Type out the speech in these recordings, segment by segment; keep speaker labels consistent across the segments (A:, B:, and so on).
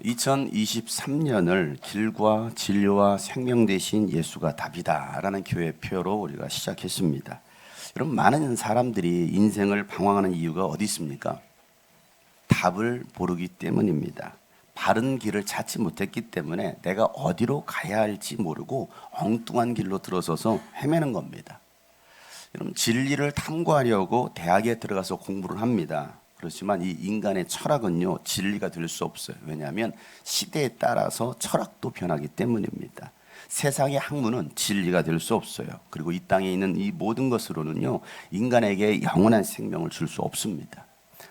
A: 2023년을 길과 진리와 생명 되신 예수가 답이다라는 교회 표로 우리가 시작했습니다. 여러분, 많은 사람들이 인생을 방황하는 이유가 어디 있습니까? 답을 모르기 때문입니다. 바른 길을 찾지 못했기 때문에 내가 어디로 가야 할지 모르고 엉뚱한 길로 들어서서 헤매는 겁니다. 여러분, 진리를 탐구하려고 대학에 들어가서 공부를 합니다. 그렇지만 이 인간의 철학은요, 진리가 될 수 없어요. 왜냐하면 시대에 따라서 철학도 변하기 때문입니다. 세상의 학문은 진리가 될 수 없어요. 그리고 이 땅에 있는 이 모든 것으로는요, 인간에게 영원한 생명을 줄 수 없습니다.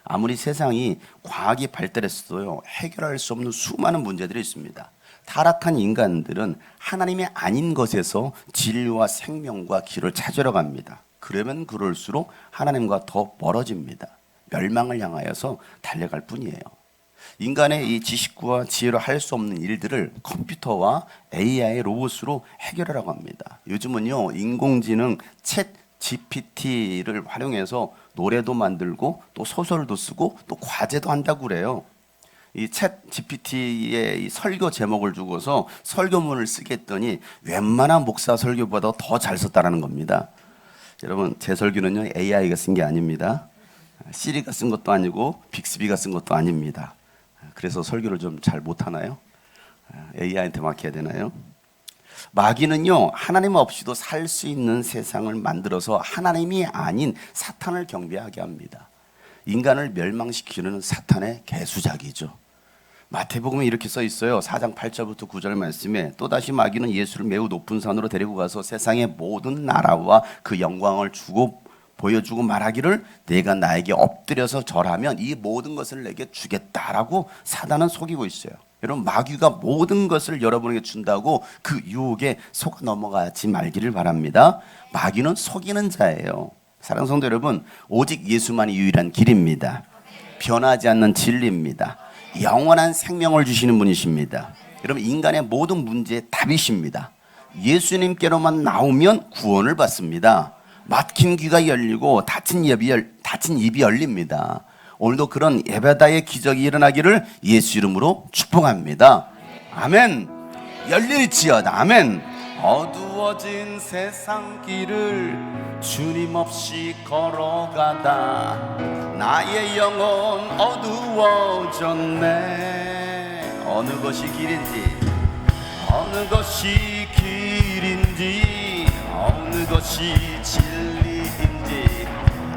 A: 아무리 세상이 과학이 발달했어도 해결할 수 없는 수많은 문제들이 있습니다. 타락한 인간들은 하나님이 아닌 것에서 진리와 생명과 길을 찾으러 갑니다. 그러면 그럴수록 하나님과 더 멀어집니다. 멸망을 향하여서 달려갈 뿐이에요. 인간의 이 지식과 지혜로 할 수 없는 일들을 컴퓨터와 AI 로봇으로 해결하라고 합니다. 요즘은요, 인공지능 챗 GPT를 활용해서 노래도 만들고 또 소설도 쓰고 또 과제도 한다고 그래요. 이 챗 GPT의 이 설교 제목을 주고서 설교문을 쓰게 했더니 웬만한 목사 설교보다 더 잘 썼다라는 겁니다. 여러분, 제 설교는요, AI가 쓴 게 아닙니다. 시리가 쓴 것도 아니고 빅스비가 쓴 것도 아닙니다. 그래서 설교를 좀 잘 못하나요? AI한테 맡겨야 되나요? 마귀는요, 하나님 없이도 살 수 있는 세상을 만들어서 하나님이 아닌 사탄을 경배하게 합니다. 인간을 멸망시키는 사탄의 개수작이죠. 마태복음에 이렇게 써 있어요. 4장 8절부터 9절 말씀에 또다시 마귀는 예수를 매우 높은 산으로 데리고 가서 세상의 모든 나라와 그 영광을 주고 보여주고 말하기를 내가 나에게 엎드려서 절하면 이 모든 것을 내게 주겠다라고 사단은 속이고 있어요. 여러분, 마귀가 모든 것을 여러분에게 준다고 그 유혹에 속아 넘어가지 말기를 바랍니다. 마귀는 속이는 자예요. 사랑하는 성도 여러분, 오직 예수만이 유일한 길입니다. 변하지 않는 진리입니다. 영원한 생명을 주시는 분이십니다. 여러분, 인간의 모든 문제의 답이십니다. 예수님께로만 나오면 구원을 받습니다. 막힌 귀가 열리고 닫힌 입이 열립니다. 오늘도 그런 예배다의 기적이 일어나기를 예수 이름으로 축복합니다. 아멘. 열릴지어다. 아멘. 어두워진 세상 길을 주님 없이 걸어가다 나의 영혼 어두워졌네. 어느 것이 길인지, 어느 것이 길인지, 어느 것이 진리인지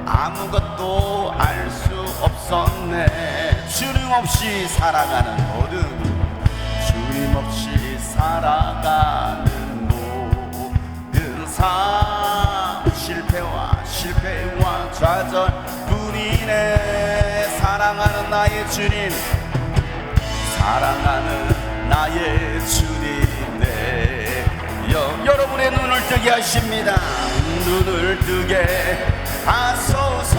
A: 아무것도 알 수 없었네. 주님 없이 살아가는 모든, 주님 없이 살아가는 모든 삶 실패와 좌절뿐이네. 사랑하는 나의 주님, 사랑하는 나의 주님네. 여러분의 눈을 뜨게 하십니다. 눈을 뜨게 하소서.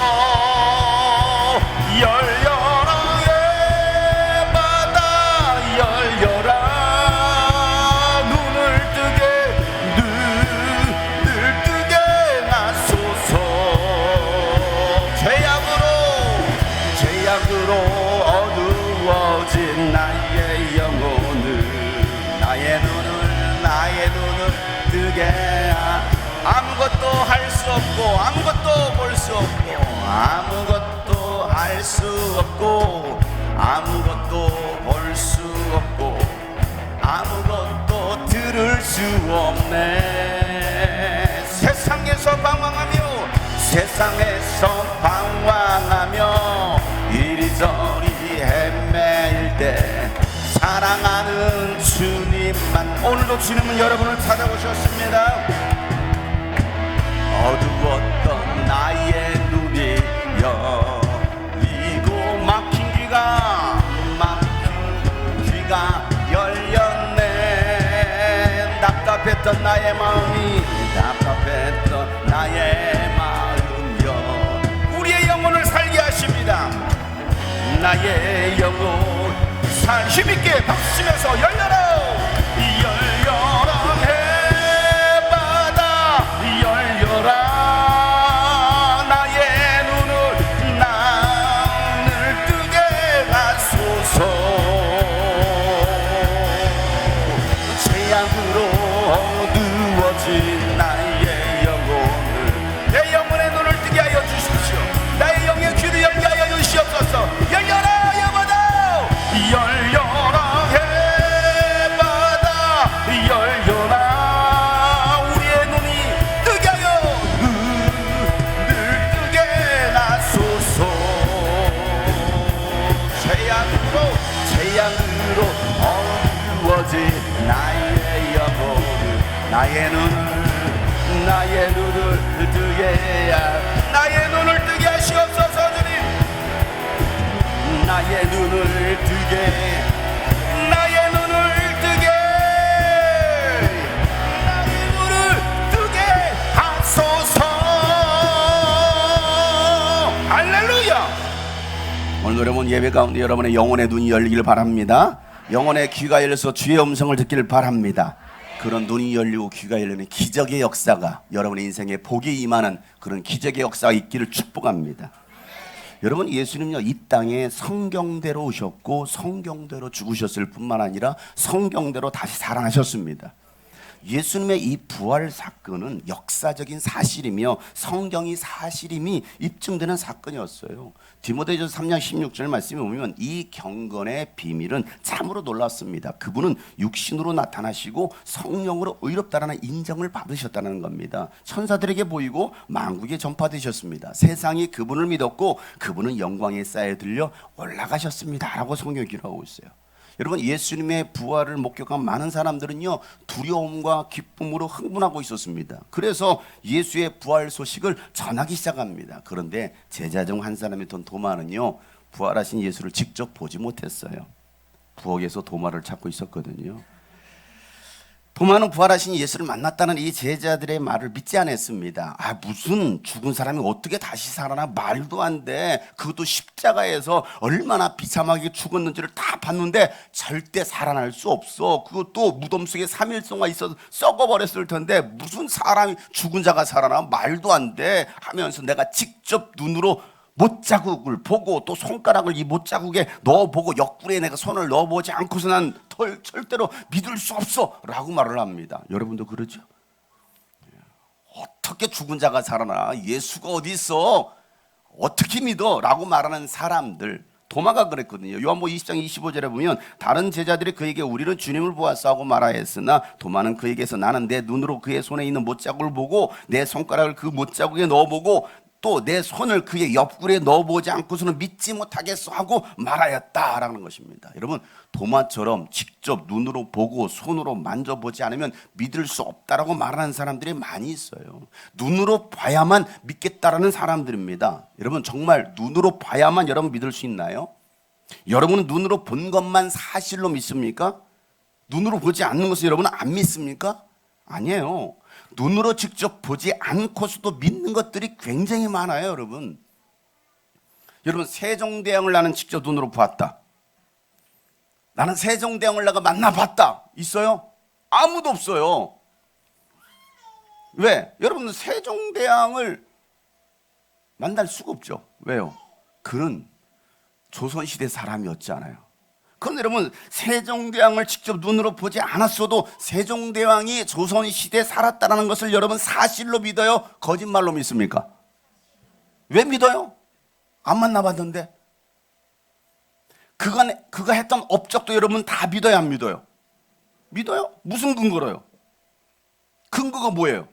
A: 열려라 예바다 열려라. 눈을 뜨게 하소서. 죄악으로 어두워진 나의 영혼을, 나의 눈을 뜨게. 아무것도 할 수 없고 아무것도 볼 수 없고 아무것도 할 수 없고 아무것도 볼 수 없고 아무것도 들을 수 없네. 세상에서 방황하며 이리저리 헤매일 때 사랑하는 주님만. 오늘도 주님은 여러분을 찾아오셨습니다. 어두웠던 나의 눈이 열리고 막힌 귀가 열렸네. 답답했던 나의 마음이요 우리의 영혼을 살게 하십니다. 나의 영혼 힘있게 박수치면서 열려라 해바다 열려라. 나의 눈을 뜨게 하소서. 태양으로 어두워진 나의 영혼을 나의 눈을 뜨게 하시옵소서. 주님, 나의 눈을 뜨게 하소서. 할렐루야. 오늘 여러분 예배 가운데 여러분의 영혼의 눈이 열리길 바랍니다. 영혼의 귀가 열려서 주의 음성을 듣기를 바랍니다. 그런 눈이 열리고 귀가 열리는 기적의 역사가 여러분의 인생에 복이 임하는 그런 기적의 역사가 있기를 축복합니다. 여러분, 예수님은요, 이 땅에 성경대로 오셨고 성경대로 죽으셨을 뿐만 아니라 성경대로 다시 살아나셨습니다. 예수님의 이 부활 사건은 역사적인 사실이며 성경이 사실임이 입증되는 사건이었어요. 디모데전서 3장 16절 말씀에 보면 이 경건의 비밀은 참으로 놀랍습니다. 그분은 육신으로 나타나시고 성령으로 의롭다라는 인정을 받으셨다는 겁니다. 천사들에게 보이고 만국에 전파되셨습니다. 세상이 그분을 믿었고 그분은 영광의 싸에 들려 올라가셨습니다 라고 성경이 기록하고 있어요. 여러분, 예수님의 부활을 목격한 많은 사람들은요, 두려움과 기쁨으로 흥분하고 있었습니다. 그래서 예수의 부활 소식을 전하기 시작합니다. 그런데 제자 중 한 사람이던 도마는요, 부활하신 예수를 직접 보지 못했어요. 부엌에서 도마를 찾고 있었거든요. 도마는 부활하신 예수를 만났다는 이 제자들의 말을 믿지 않았습니다. 무슨 죽은 사람이 어떻게 다시 살아나? 말도 안 돼. 그것도 십자가에서 얼마나 비참하게 죽었는지를 다 봤는데 절대 살아날 수 없어. 그것도 무덤 속에 3일 동안 있어서 썩어버렸을 텐데 무슨 사람이 죽은 자가 살아나? 말도 안 돼 하면서 내가 직접 눈으로 못자국을 보고 또 손가락을 이 못자국에 넣어보고 옆구리에 내가 손을 넣어보지 않고서 난 절대로 믿을 수 없어 라고 말을 합니다. 여러분도 그러죠? 어떻게 죽은 자가 살아나? 예수가 어디 있어? 어떻게 믿어? 라고 말하는 사람들, 도마가 그랬거든요. 요한복음 20장 25절에 보면 다른 제자들이 그에게 우리는 주님을 보았어 하고 말하였으나 도마는 그에게서 나는 내 눈으로 그의 손에 있는 못자국을 보고 내 손가락을 그 못자국에 넣어보고 또 내 손을 그의 옆구리에 넣어보지 않고서는 믿지 못하겠어 하고 말하였다라는 것입니다. 여러분, 도마처럼 직접 눈으로 보고 손으로 만져보지 않으면 믿을 수 없다라고 말하는 사람들이 많이 있어요. 눈으로 봐야만 믿겠다라는 사람들입니다. 여러분, 정말 눈으로 봐야만 여러분 믿을 수 있나요? 여러분은 눈으로 본 것만 사실로 믿습니까? 눈으로 보지 않는 것을 여러분은 안 믿습니까? 아니에요. 눈으로 직접 보지 않고서도 믿는 것들이 굉장히 많아요, 여러분. 여러분, 세종대왕을 나는 직접 눈으로 보았다. 나는 세종대왕을 내가 만나봤다. 있어요? 아무도 없어요. 왜? 여러분, 세종대왕을 만날 수가 없죠. 왜요? 그는 조선시대 사람이었잖아요. 그런데 여러분, 세종대왕을 직접 눈으로 보지 않았어도 세종대왕이 조선시대에 살았다는 것을 여러분 사실로 믿어요? 거짓말로 믿습니까? 왜 믿어요? 안 만나봤는데. 그가 했던 업적도 여러분 다 믿어요, 안 믿어요? 믿어요? 무슨 근거로요? 근거가 뭐예요?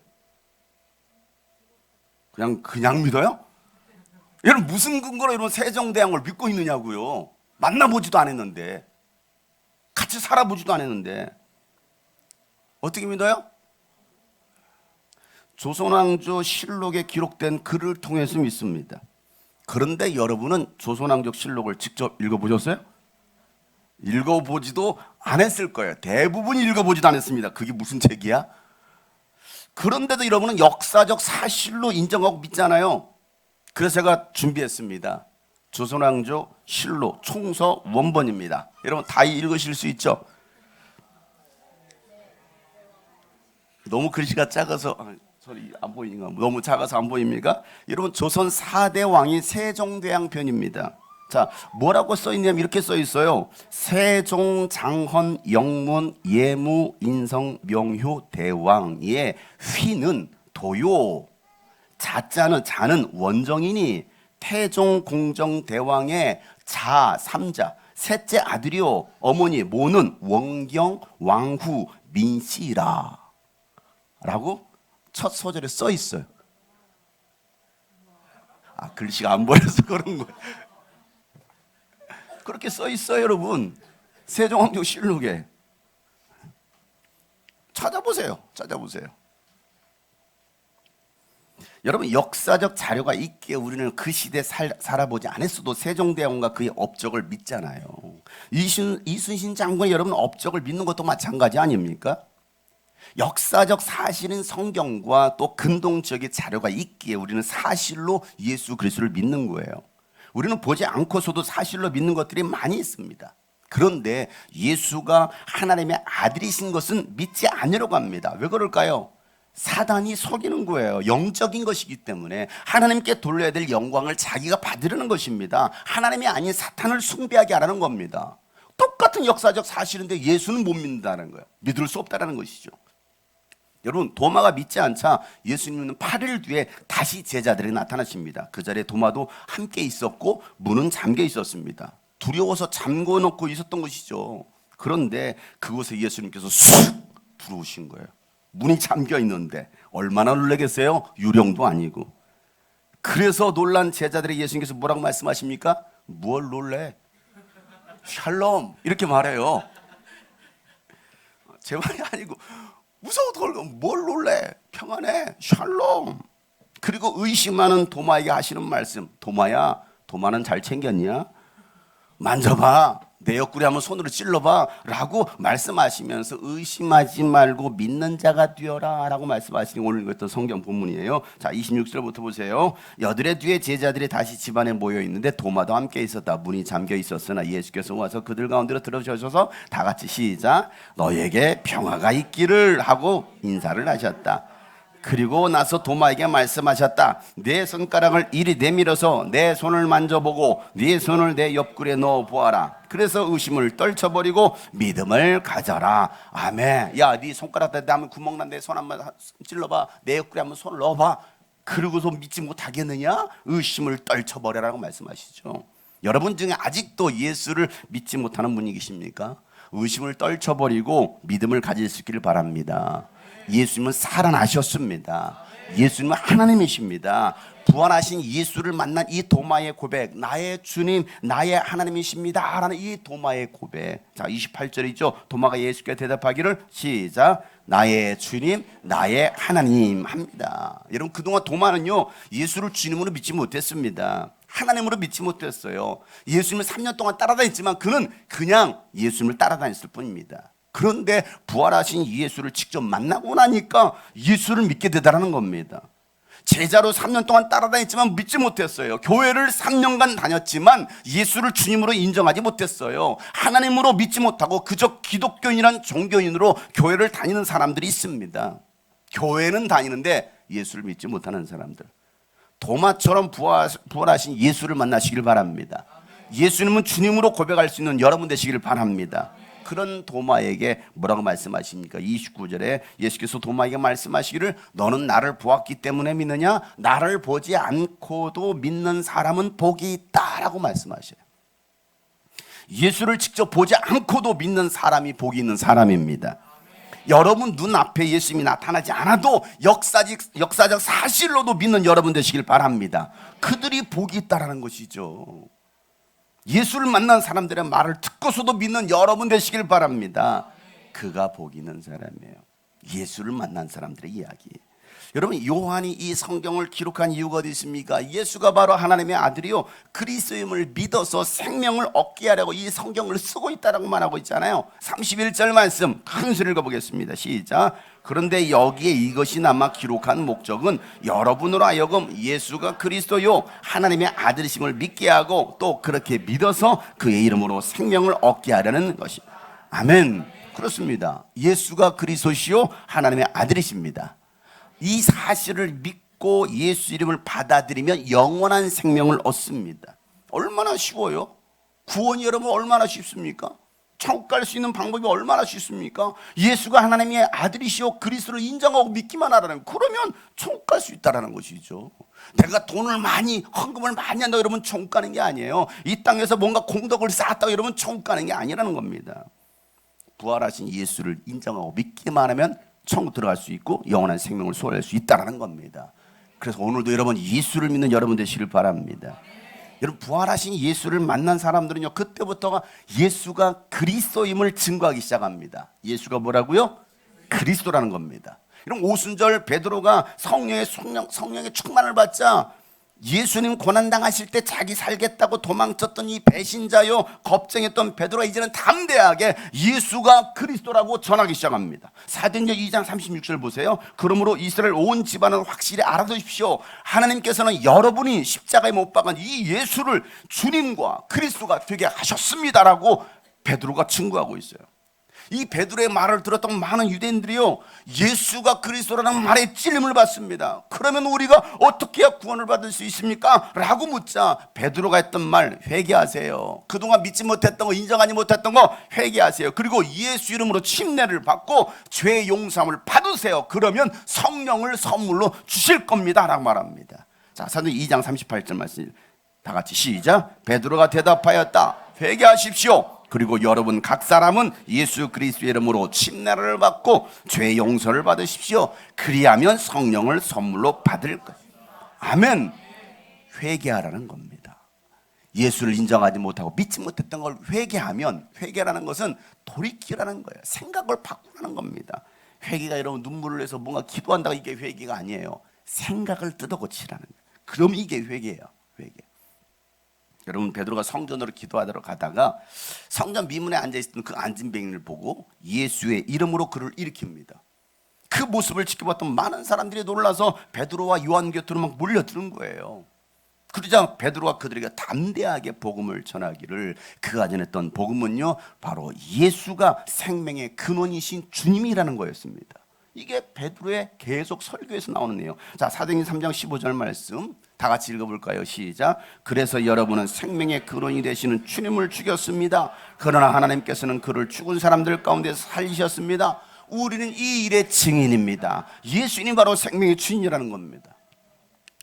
A: 그냥 믿어요? 여러분, 무슨 근거로 여러분 세종대왕을 믿고 있느냐고요? 만나보지도 않았는데, 같이 살아보지도 않았는데 어떻게 믿어요? 조선왕조 실록에 기록된 글을 통해서 믿습니다. 그런데 여러분은 조선왕조 실록을 직접 읽어보셨어요? 읽어보지도 않았을 거예요. 대부분이 읽어보지도 않았습니다. 그게 무슨 책이야? 그런데도 여러분은 역사적 사실로 인정하고 믿잖아요. 그래서 제가 준비했습니다. 조선왕조 실록 총서 원본입니다. 여러분 다 읽으실 수 있죠? 너무 글씨가 작아서 소리 안 보이는가? 너무 작아서 안 보입니까? 여러분, 조선 4대 왕인 세종대왕 편입니다. 자, 뭐라고 써 있냐면 이렇게 써 있어요. 세종, 장헌, 영문, 예무, 인성, 명효, 대왕의 휘는 도요. 자는 원정이니 태종 공정 대왕의 삼자 셋째 아들이요 어머니 모는 원경 왕후 민씨라 라고 첫 소절에 써 있어요. 글씨가 안 보여서 그런 거예요. 그렇게 써 있어요, 여러분. 세종왕조실록에 찾아보세요. 여러분, 역사적 자료가 있기에 우리는 그 시대에 살아보지 않았어도 세종대왕과 그의 업적을 믿잖아요. 이순신 장군의 여러분 업적을 믿는 것도 마찬가지 아닙니까? 역사적 사실인 성경과 또 근동적인 자료가 있기에 우리는 사실로 예수 그리스도를 믿는 거예요. 우리는 보지 않고서도 사실로 믿는 것들이 많이 있습니다. 그런데 예수가 하나님의 아들이신 것은 믿지 않으려고 합니다. 왜 그럴까요? 사단이 속이는 거예요. 영적인 것이기 때문에 하나님께 돌려야 될 영광을 자기가 받으려는 것입니다. 하나님이 아닌 사탄을 숭배하게 하라는 겁니다. 똑같은 역사적 사실인데 예수는 못 믿는다는 거예요. 믿을 수 없다는 것이죠. 여러분, 도마가 믿지 않자 예수님은 8일 뒤에 다시 제자들이 나타나십니다. 그 자리에 도마도 함께 있었고 문은 잠겨 있었습니다. 두려워서 잠궈 놓고 있었던 것이죠. 그런데 그곳에 예수님께서 쑥 들어오신 거예요. 문이 잠겨 있는데 얼마나 놀라겠어요? 유령도 아니고. 그래서 놀란 제자들이 예수님께서 뭐라고 말씀하십니까? 뭘 놀래? 샬롬 이렇게 말해요. 제 말이 아니고 무서워도 그러고 뭘 놀래? 평안해. 샬롬. 그리고 의심하는 도마에게 하시는 말씀. 도마야, 도마는 잘 챙겼냐? 만져봐. 내 옆구리 한번 손으로 찔러봐 라고 말씀하시면서 의심하지 말고 믿는 자가 되어라 라고 말씀하시는 오늘 읽었던 성경 본문이에요. 자, 26절부터 보세요. 여드레 뒤에 제자들이 다시 집안에 모여 있는데 도마도 함께 있었다. 문이 잠겨 있었으나 예수께서 와서 그들 가운데로 들어오셔서 다 같이 시작. 너에게 평화가 있기를 하고 인사를 하셨다. 그리고 나서 도마에게 말씀하셨다. 내 손가락을 이리 내밀어서 내 손을 만져보고 네 손을 내 옆구리에 넣어 보아라. 그래서 의심을 떨쳐버리고 믿음을 가져라. 아멘. 야, 네 손가락에 하면 구멍 난 내 손 한번 찔러봐. 내 옆구리에 한번 손을 넣어봐. 그러고서 믿지 못하겠느냐? 의심을 떨쳐버려라고 말씀하시죠. 여러분 중에 아직도 예수를 믿지 못하는 분이 계십니까? 의심을 떨쳐버리고 믿음을 가질 수 있기를 바랍니다. 예수님은 살아나셨습니다. 예수님은 하나님이십니다. 부활하신 예수를 만난 이 도마의 고백, 나의 주님, 나의 하나님이십니다 라는 이 도마의 고백. 자, 28절이죠. 도마가 예수께 대답하기를 시작. 나의 주님, 나의 하나님 합니다. 여러분, 그동안 도마는요 예수를 주님으로 믿지 못했습니다. 하나님으로 믿지 못했어요. 예수님을 3년 동안 따라다녔지만 그는 그냥 예수님을 따라다녔을 뿐입니다. 그런데 부활하신 예수를 직접 만나고 나니까 예수를 믿게 되더라는 겁니다. 제자로 3년 동안 따라다녔지만 믿지 못했어요. 교회를 3년간 다녔지만 예수를 주님으로 인정하지 못했어요. 하나님으로 믿지 못하고 그저 기독교인이란 종교인으로 교회를 다니는 사람들이 있습니다. 교회는 다니는데 예수를 믿지 못하는 사람들. 도마처럼 부활하신 예수를 만나시길 바랍니다. 예수님은 주님으로 고백할 수 있는 여러분 되시길 바랍니다. 그런 도마에게 뭐라고 말씀하십니까? 29절에 예수께서 도마에게 말씀하시기를 너는 나를 보았기 때문에 믿느냐? 나를 보지 않고도 믿는 사람은 복이 있다라고 말씀하셔요. 예수를 직접 보지 않고도 믿는 사람이 복이 있는 사람입니다. 여러분 눈앞에 예수님이 나타나지 않아도 역사적 사실로도 믿는 여러분 되시길 바랍니다. 그들이 복이 있다라는 것이죠. 예수를 만난 사람들의 말을 듣고서도 믿는 여러분 되시길 바랍니다. 그가 복이 있는 사람이에요. 예수를 만난 사람들의 이야기. 여러분, 요한이 이 성경을 기록한 이유가 어디 있습니까? 예수가 바로 하나님의 아들이요 그리스도임을 믿어서 생명을 얻게 하려고 이 성경을 쓰고 있다라고 말하고 있잖아요. 31절 말씀 큰 소리를 읽어보겠습니다. 시작. 그런데 여기에 이것이 남아 기록한 목적은 여러분으로 하여금 예수가 그리스도요 하나님의 아들이심을 믿게 하고 또 그렇게 믿어서 그의 이름으로 생명을 얻게 하려는 것이. 아멘. 그렇습니다. 예수가 그리스도시요 하나님의 아들이십니다. 이 사실을 믿고 예수 이름을 받아들이면 영원한 생명을 얻습니다. 얼마나 쉬워요? 구원이 여러분 얼마나 쉽습니까? 천국 갈 수 있는 방법이 얼마나 쉽습니까? 예수가 하나님의 아들이시오 그리스도를 인정하고 믿기만 하라는, 그러면 천국 갈 수 있다는 것이죠. 내가 돈을 많이 헌금을 많이 한다고 여러분 천국 가는 게 아니에요. 이 땅에서 뭔가 공덕을 쌓았다고 여러분 천국 가는 게 아니라는 겁니다. 부활하신 예수를 인정하고 믿기만 하면 천국 들어갈 수 있고 영원한 생명을 소유할 수 있다는 겁니다. 그래서 오늘도 여러분 예수를 믿는 여러분 되시길 바랍니다. 여러분, 부활하신 예수를 만난 사람들은요, 그때부터가 예수가 그리스도임을 증거하기 시작합니다. 예수가 뭐라고요? 그리스도라는 겁니다. 이런 오순절 베드로가 성령의 충만을 받자 예수님 고난당하실 때 자기 살겠다고 도망쳤던 이 배신자요 겁쟁했던 베드로가 이제는 담대하게 예수가 그리스도라고 전하기 시작합니다. 사도행전 2장 36절 보세요. 그러므로 이스라엘 온 집안은 확실히 알아두십시오. 하나님께서는 여러분이 십자가에 못 박은 이 예수를 주님과 그리스도가 되게 하셨습니다라고 베드로가 증거하고 있어요. 이 베드로의 말을 들었던 많은 유대인들이요, 예수가 그리스도라는 말에 찔림을 받습니다. 그러면 우리가 어떻게 해야 구원을 받을 수 있습니까? 라고 묻자 베드로가 했던 말, 회개하세요. 그동안 믿지 못했던 거, 인정하지 못했던 거 회개하세요. 그리고 예수 이름으로 침례를 받고 죄 용서함을 받으세요. 그러면 성령을 선물로 주실 겁니다 라고 말합니다. 자, 사도행전 2장 38절 말씀 다 같이 시작. 베드로가 대답하였다. 회개하십시오. 그리고 여러분 각 사람은 예수 그리스도의 이름으로 침례를 받고 죄 용서를 받으십시오. 그리하면 성령을 선물로 받을 거예요. 아멘. 회개하라는 겁니다. 예수를 인정하지 못하고 믿지 못했던 걸 회개하면, 회개라는 것은 돌이키라는 거예요. 생각을 바꾸라는 겁니다. 회개가 여러분 눈물을 내서 뭔가 기도한다고 이게 회개가 아니에요. 생각을 뜯어고치라는 거예요. 그럼 이게 회개예요. 회개. 여러분, 베드로가 성전으로 기도하러 가다가 성전 미문에 앉아있던 그 안진뱅이를 보고 예수의 이름으로 그를 일으킵니다. 그 모습을 지켜봤던 많은 사람들이 놀라서 베드로와 요한 곁으로 막 몰려드는 거예요. 그러자 베드로가 그들에게 담대하게 복음을 전하기를, 그가 전했던 복음은요, 바로 예수가 생명의 근원이신 주님이라는 거였습니다. 이게 베드로의 계속 설교에서 나오는 내용. 자, 사도행전 3장 15절 말씀 다 같이 읽어볼까요? 시작. 그래서 여러분은 생명의 근원이 되시는 주님을 죽였습니다. 그러나 하나님께서는 그를 죽은 사람들 가운데서 살리셨습니다. 우리는 이 일의 증인입니다. 예수님이 바로 생명의 주인이라는 겁니다.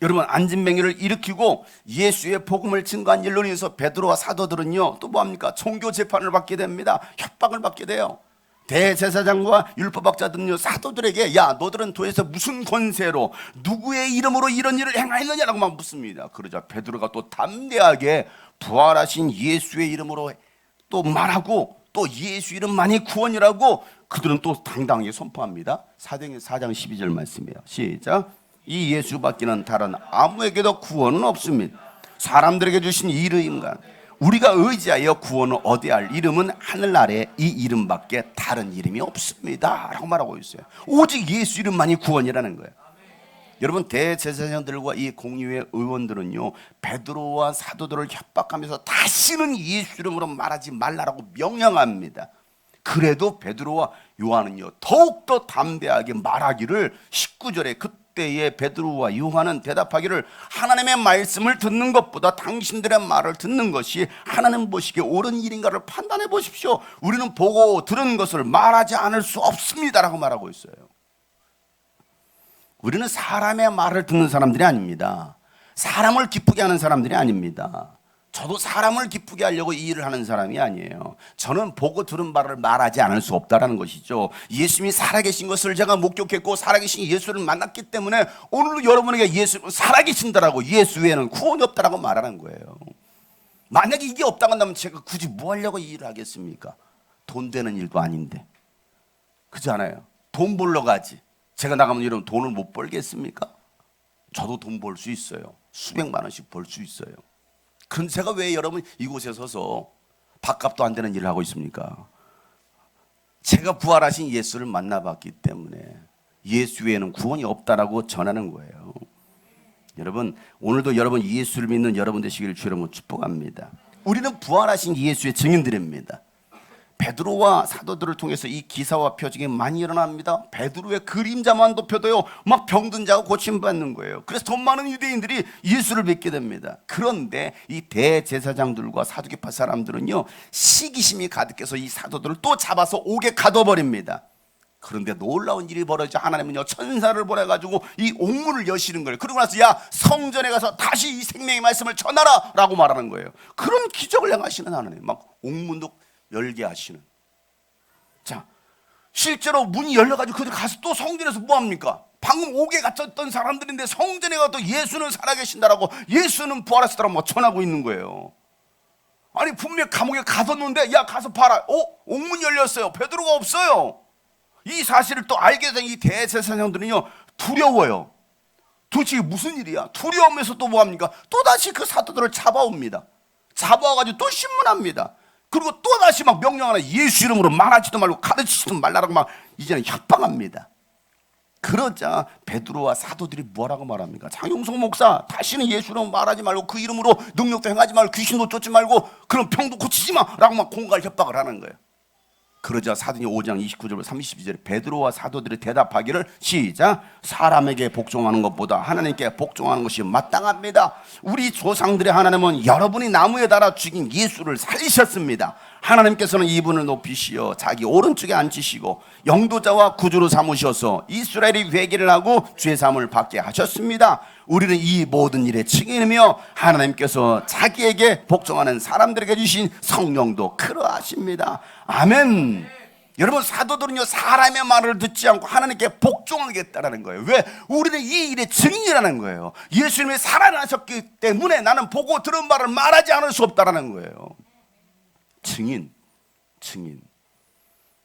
A: 여러분, 안진뱅이를 일으키고 예수의 복음을 증거한 일로 인해서 베드로와 사도들은요, 또 뭐합니까? 종교 재판을 받게 됩니다. 협박을 받게 돼요. 대제사장과 율법학자들은요, 사도들에게 야, 너들은 도에서 무슨 권세로 누구의 이름으로 이런 일을 행하였느냐라고 막 묻습니다. 그러자 베드로가 또 담대하게 부활하신 예수의 이름으로 또 말하고, 또 예수 이름만이 구원이라고 그들은 또 당당하게 선포합니다. 사도행전 4장 12절 말씀이에요. 시작. 이 예수밖에는 다른 아무에게도 구원은 없습니다. 사람들에게 주신 이름인가 우리가 의지하여 구원을 얻어야 할 이름은 하늘 아래 이 이름밖에 다른 이름이 없습니다 라고 말하고 있어요. 오직 예수 이름만이 구원이라는 거예요. 여러분, 대제사장들과 이 공의회 의원들은요, 베드로와 사도들을 협박하면서 다시는 예수 이름으로 말하지 말라라고 명령합니다. 그래도 베드로와 요한은요, 더욱더 담대하게 말하기를 19절에 그때의 베드로와 요한은 대답하기를, 하나님의 말씀을 듣는 것보다 당신들의 말을 듣는 것이 하나님 보시기에 옳은 일인가를 판단해 보십시오. 우리는 보고 들은 것을 말하지 않을 수 없습니다라고 말하고 있어요. 우리는 사람의 말을 듣는 사람들이 아닙니다. 사람을 기쁘게 하는 사람들이 아닙니다. 저도 사람을 기쁘게 하려고 이 일을 하는 사람이 아니에요. 저는 보고 들은 말을 말하지 않을 수 없다는 것이죠. 예수님이 살아계신 것을 제가 목격했고 살아계신 예수를 만났기 때문에 오늘도 여러분에게 예수는 살아계신다라고, 예수 외에는 구원이 없다라고 말하는 거예요. 만약에 이게 없다고 한다면 제가 굳이 뭐 하려고 이 일을 하겠습니까? 돈 되는 일도 아닌데. 그렇지 않아요? 돈 벌러 가지. 제가 나가면 여러분 돈을 못 벌겠습니까? 저도 돈 벌 수 있어요. 수백만 원씩 벌 수 있어요. 그럼 제가 왜 여러분 이곳에 서서 밥값도 안 되는 일을 하고 있습니까? 제가 부활하신 예수를 만나봤기 때문에 예수 외에는 구원이 없다라고 전하는 거예요. 여러분, 오늘도 여러분 예수를 믿는 여러분 되시기를 주의 이름으로 축복합니다. 우리는 부활하신 예수의 증인들입니다. 베드로와 사도들을 통해서 이 기사와 표적이 많이 일어납니다. 베드로의 그림자만 덮여도요, 막 병든 자가 고침받는 거예요. 그래서 더 많은 유대인들이 예수를 믿게 됩니다. 그런데 이 대제사장들과 사두개파 사람들은요, 시기심이 가득해서 이 사도들을 또 잡아서 옥에 가둬버립니다. 그런데 놀라운 일이 벌어져 하나님은요, 천사를 보내가지고 이 옥문을 여시는 거예요. 그러고 나서 야, 성전에 가서 다시 이 생명의 말씀을 전하라 라고 말하는 거예요. 그런 기적을 행하시는 하나님, 막 옥문도 열게 하시는. 자, 실제로 문이 열려가지고 그들 가서 또 성전에서 뭐합니까? 방금 옥에 갇혔던 사람들인데 성전에 가도 예수는 살아계신다라고, 예수는 부활하시다라고 전하고 있는 거예요. 아니 분명 감옥에 가뒀는데 야 가서 봐라, 옥문 열렸어요. 베드로가 없어요. 이 사실을 또 알게 된 이 대제사장들은요 두려워요. 도대체 무슨 일이야? 두려우면서 또 뭐합니까? 또다시 그 사도들을 잡아옵니다. 잡아와가지고 또 신문합니다. 그리고 또다시 막 명령하나, 예수 이름으로 말하지도 말고 가르치지도 말라라고 막 이제는 협박합니다. 그러자 베드로와 사도들이 뭐라고 말합니까? 장용석 목사, 다시는 예수 이름 말하지 말고 그 이름으로 능력도 행하지 말고 귀신도 쫓지 말고 그런 병도 고치지 마라고 막 공갈 협박을 하는 거예요. 그러자 사도행전 5장 29절 32절에 베드로와 사도들이 대답하기를, 시작, 사람에게 복종하는 것보다 하나님께 복종하는 것이 마땅합니다. 우리 조상들의 하나님은 여러분이 나무에 달아 죽인 예수를 살리셨습니다. 하나님께서는 이분을 높이시어 자기 오른쪽에 앉히시고 영도자와 구주로 삼으셔서 이스라엘이 회개를 하고 죄사함을 받게 하셨습니다. 우리는 이 모든 일의 증인이며 하나님께서 자기에게 복종하는 사람들에게 주신 성령도 그러하십니다. 아멘. 여러분, 사도들은요 사람의 말을 듣지 않고 하나님께 복종하겠다라는 거예요. 왜? 우리는 이 일의 증인이라는 거예요. 예수님이 살아나셨기 때문에 나는 보고 들은 말을 말하지 않을 수 없다라는 거예요. 증인.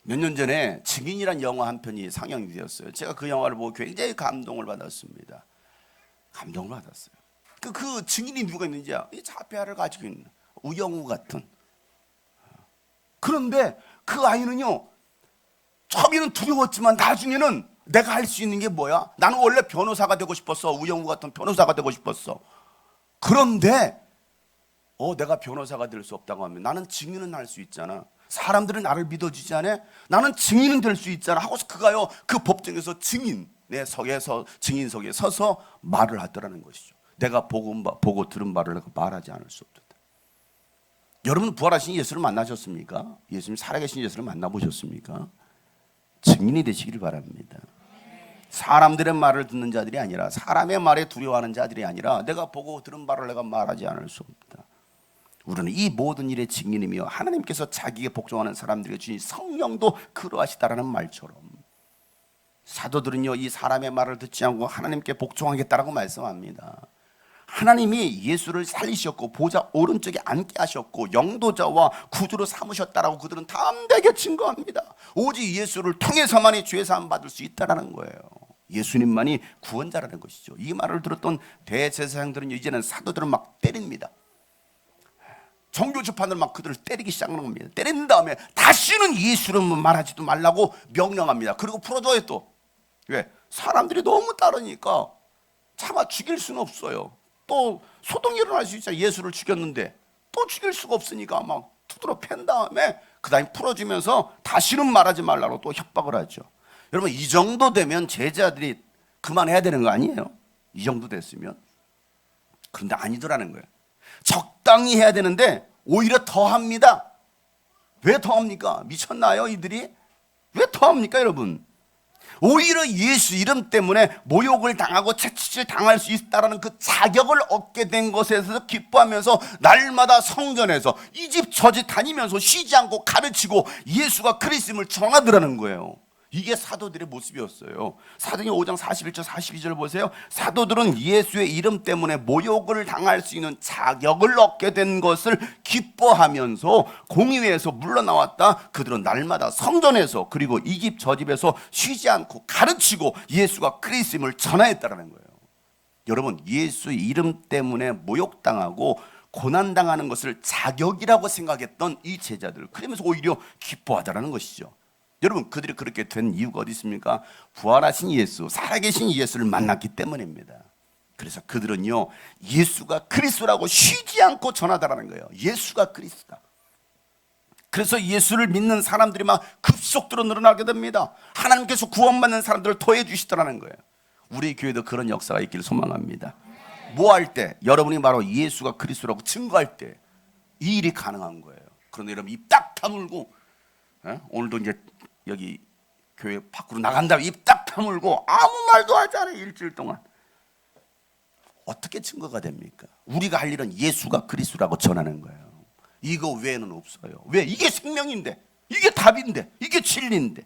A: 몇 년 전에 증인이란 영화 한 편이 상영이 되었어요. 제가 그 영화를 보고 굉장히 감동을 받았습니다. 그 증인이 누가 있는지요? 이 자폐아를 가지고 있는 우영우 같은. 그런데 그 아이는요 처음에는 두려웠지만 나중에는 내가 할 수 있는 게 뭐야? 나는 원래 변호사가 되고 싶었어. 우영우 같은 변호사가 되고 싶었어. 그런데 내가 변호사가 될 수 없다고 하면 나는 증인은 할 수 있잖아. 사람들은 나를 믿어주지 않아? 나는 증인은 될 수 있잖아 하고서 그가요 그 법정에서 증인석에 서서 말을 하더라는 것이죠. 내가 보고 들은 말을 내가 말하지 않을 수 없다. 여러분, 부활하신 예수를 만나셨습니까? 예수님 살아계신 예수를 만나보셨습니까? 증인이 되시기를 바랍니다. 사람들의 말을 듣는 자들이 아니라, 사람의 말에 두려워하는 자들이 아니라 내가 보고 들은 바를 내가 말하지 않을 수 없다. 우리는 이 모든 일의 증인이며 하나님께서 자기에게 복종하는 사람들에게 주신 성령도 그러하시다라는 말처럼 사도들은요 이 사람의 말을 듣지 않고 하나님께 복종하겠다라고 말씀합니다. 하나님이 예수를 살리셨고 보좌 오른쪽에 앉게 하셨고 영도자와 구주로 삼으셨다라고 그들은 담대하게 증거합니다. 오직 예수를 통해서만이 죄사함 받을 수 있다라는 거예요. 예수님만이 구원자라는 것이죠. 이 말을 들었던 대제사장들은 이제는 사도들을 막 때립니다. 종교 재판을 막 그들을 때리기 시작하는 겁니다. 때린 다음에 다시는 예수를 말하지도 말라고 명령합니다. 그리고 풀어줘요. 또 왜? 사람들이 너무 따르니까 차마 죽일 수는 없어요. 또 소동이 일어날 수 있잖아요. 예수를 죽였는데 또 죽일 수가 없으니까 막 두드러 팬 다음에 그 다음에 풀어주면서 다시는 말하지 말라고 또 협박을 하죠. 여러분, 이 정도 되면 제자들이 그만해야 되는 거 아니에요? 이 정도 됐으면. 그런데 아니더라는 거예요. 적당히 해야 되는데 오히려 더합니다. 왜 더합니까? 미쳤나요 이들이? 왜 더합니까 여러분? 오히려 예수 이름 때문에 모욕을 당하고 채찍질 당할 수 있다는 그 자격을 얻게 된 것에서 기뻐하면서 날마다 성전에서 이 집 저 집 다니면서 쉬지 않고 가르치고 예수가 그리스도임을 전하더라는 거예요. 이게 사도들의 모습이었어요. 사도행전 5장 41절 42절 보세요. 사도들은 예수의 이름 때문에 모욕을 당할 수 있는 자격을 얻게 된 것을 기뻐하면서 공의회에서 물러나왔다. 그들은 날마다 성전에서 그리고 이 집 저 집에서 쉬지 않고 가르치고 예수가 그리스도임을 전하였다는 거예요. 여러분, 예수 이름 때문에 모욕당하고 고난당하는 것을 자격이라고 생각했던 이 제자들, 그러면서 오히려 기뻐하다라는 것이죠. 여러분, 그들이 그렇게 된 이유가 어디 있습니까? 부활하신 예수, 살아계신 예수를 만났기 때문입니다. 그래서 그들은요 예수가 그리스도라고 쉬지 않고 전하다라는 거예요. 예수가 그리스도다. 그래서 예수를 믿는 사람들이 막 급속도로 늘어나게 됩니다. 하나님께서 구원받는 사람들을 더해 주시더라는 거예요. 우리 교회도 그런 역사가 있기를 소망합니다. 뭐 할 때? 여러분이 바로 예수가 그리스도라고 증거할 때 이 일이 가능한 거예요. 그런데 여러분 입 딱 다물고, 오늘도 이제 여기 교회 밖으로 나간다 입 딱 다물고 아무 말도 하지 않아요. 일주일 동안. 어떻게 증거가 됩니까? 우리가 할 일은 예수가 그리스도라고 전하는 거예요. 이거 외에는 없어요. 왜? 이게 생명인데, 이게 답인데, 이게 진리인데.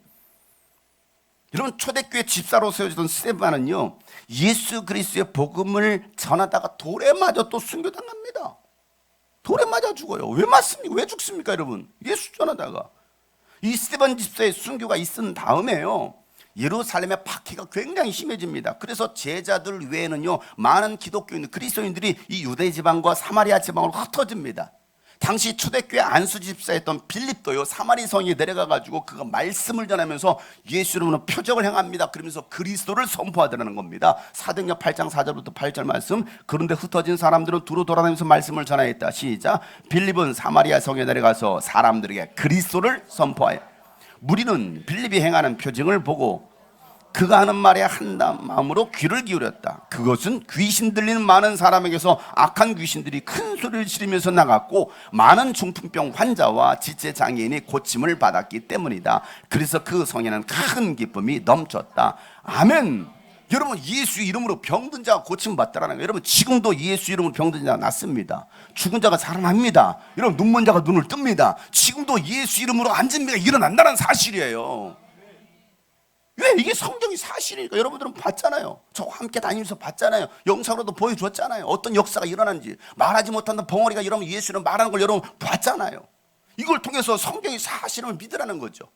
A: 여러분, 초대교회 집사로 세워지던 스데반은요, 예수 그리스도의 복음을 전하다가 돌에 맞아 또 순교당합니다. 돌에 맞아 죽어요. 왜 맞습니까? 왜 죽습니까, 여러분? 예수 전하다가. 이 스데반 집사의 순교가 있은 다음에요, 예루살렘의 박해가 굉장히 심해집니다. 그래서 제자들 외에는요, 많은 기독교인, 그리스도인들이 이 유대 지방과 사마리아 지방으로 흩어집니다. 당시 초대교회 안수 집사였던 빌립도요, 사마리 성에 내려가가지고 그가 말씀을 전하면서 예수 이름으로 표적을 행합니다. 그러면서 그리스도를 선포하더라는 겁니다. 사도행전 8장 4절부터 8절 말씀. 그런데 흩어진 사람들은 두루 돌아다니면서 말씀을 전하였다. 시작. 빌립은 사마리아 성에 내려가서 사람들에게 그리스도를 선포하여, 무리는 빌립이 행하는 표징을 보고 그가 하는 말에 한단 마음으로 귀를 기울였다. 그것은 귀신 들리는 많은 사람에게서 악한 귀신들이 큰 소리를 지르면서 나갔고 많은 중풍병 환자와 지체장애인이 고침을 받았기 때문이다. 그래서 그 성에는 큰 기쁨이 넘쳤다. 아멘. 여러분, 예수 이름으로 병든 자가 고침받다라는 거예요. 여러분, 지금도 예수 이름으로 병든 자가 낫습니다. 죽은 자가 살아납니다. 여러분, 눈먼 자가 눈을 뜹니다. 지금도 예수 이름으로 안진비가 일어난다는 사실이에요. 왜? 이게 성경이 사실이니까. 여러분들은 봤잖아요. 저와 함께 다니면서 봤잖아요. 영상으로도 보여줬잖아요. 어떤 역사가 일어난지. 말하지 못한다 벙어리가 이러면 예수는 말하는 걸 여러분 봤잖아요. 이걸 통해서 성경이 사실을 믿으라는 거죠.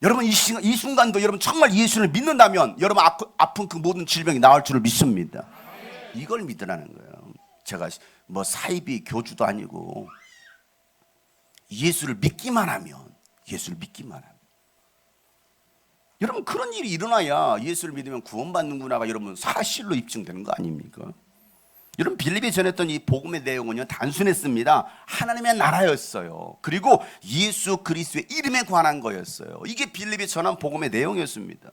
A: 여러분, 이 순간도 여러분 정말 예수를 믿는다면 여러분 아픈 그 모든 질병이 나을 줄을 믿습니다. 이걸 믿으라는 거예요. 제가 뭐 사이비 교주도 아니고, 예수를 믿기만 하면, 예수를 믿기만 하면, 여러분, 그런 일이 일어나야 예수를 믿으면 구원받는구나가 여러분 사실로 입증되는 거 아닙니까? 여러분, 빌립이 전했던 이 복음의 내용은요, 단순했습니다. 하나님의 나라였어요. 그리고 예수 그리스도의 이름에 관한 거였어요. 이게 빌립이 전한 복음의 내용이었습니다.